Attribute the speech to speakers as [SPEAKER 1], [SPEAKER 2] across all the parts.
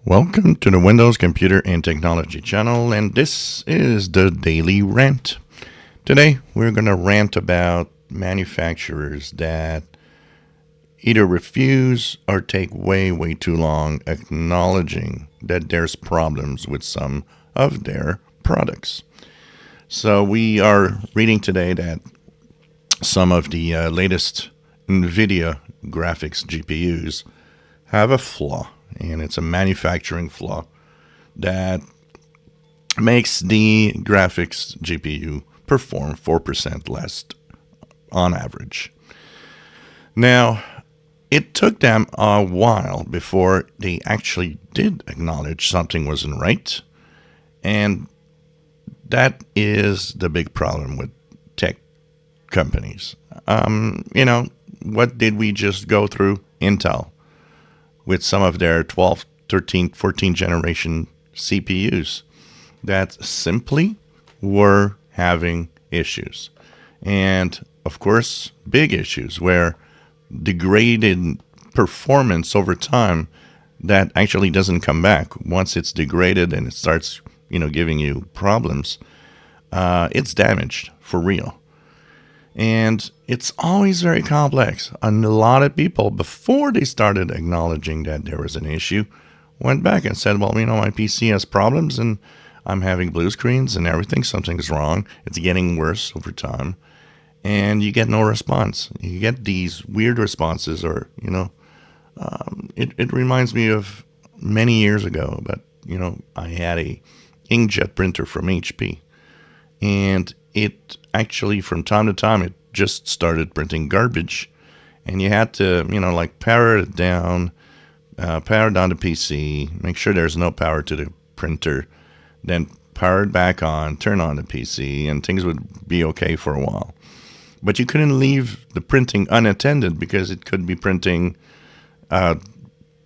[SPEAKER 1] Welcome to the Windows Computer and Technology channel, and this is the Daily Rant. Today, we're going to rant about manufacturers that either refuse or take way too long acknowledging that there's problems with some of their products. So we are reading today that some of the latest Nvidia graphics GPUs have a flaw, and it's a manufacturing flaw that makes the graphics GPU perform 4% less on average. Now, it took them a while before they actually did acknowledge something wasn't right, and that is the big problem with tech companies. What did we just go through? Intel with some of their 12, 13, 14 generation CPUs that simply were having issues. And of course, big issues where degraded performance over time that actually doesn't come back. Once it's degraded and it starts, giving you problems, it's damaged for real. And it's always very complex. And a lot of people, before they started acknowledging that there was an issue, went back and said, well, my PC has problems and I'm having blue screens and everything. Something's wrong. It's getting worse over time. And you get no response. You get these weird responses or, it reminds me of many years ago, but, I had a inkjet printer from HP. And it actually, from time to time, it just started printing garbage. And you had to, power it down, power down the PC, make sure there's no power to the printer, then power it back on, turn on the PC, and things would be okay for a while. But you couldn't leave the printing unattended because it could be printing a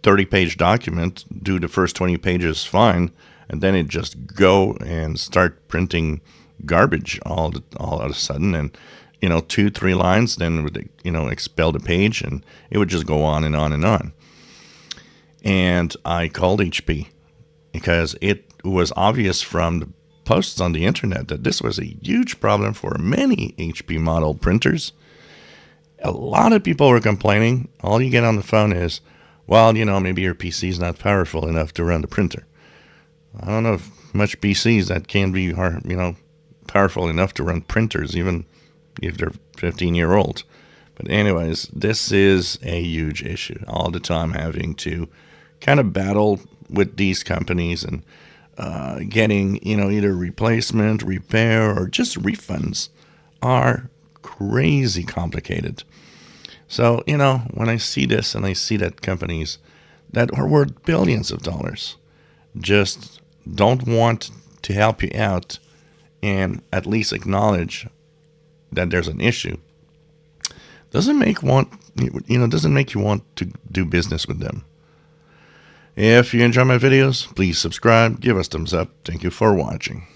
[SPEAKER 1] 30-page document, do the first 20 pages fine, and then it just go and start printing garbage all of a sudden, and 2-3 lines, then would expel the page, and it would just go on and on and on. And I called HP because it was obvious from the posts on the internet that this was a huge problem for many HP model printers. A lot of people were complaining. All you get on the phone is, well, maybe your PC is not powerful enough to run the printer. I don't know if much PCs that can be powerful enough to run printers, even if they're 15-year-old. But anyways, this is a huge issue. All the time having to kind of battle with these companies and getting, either replacement, repair, or just refunds are crazy complicated. So, when I see this and I see that companies that are worth billions of dollars just don't want to help you out and at least acknowledge that there's an issue, doesn't make you want to do business with them. If you enjoy my videos, please subscribe, give us thumbs up. Thank you for watching.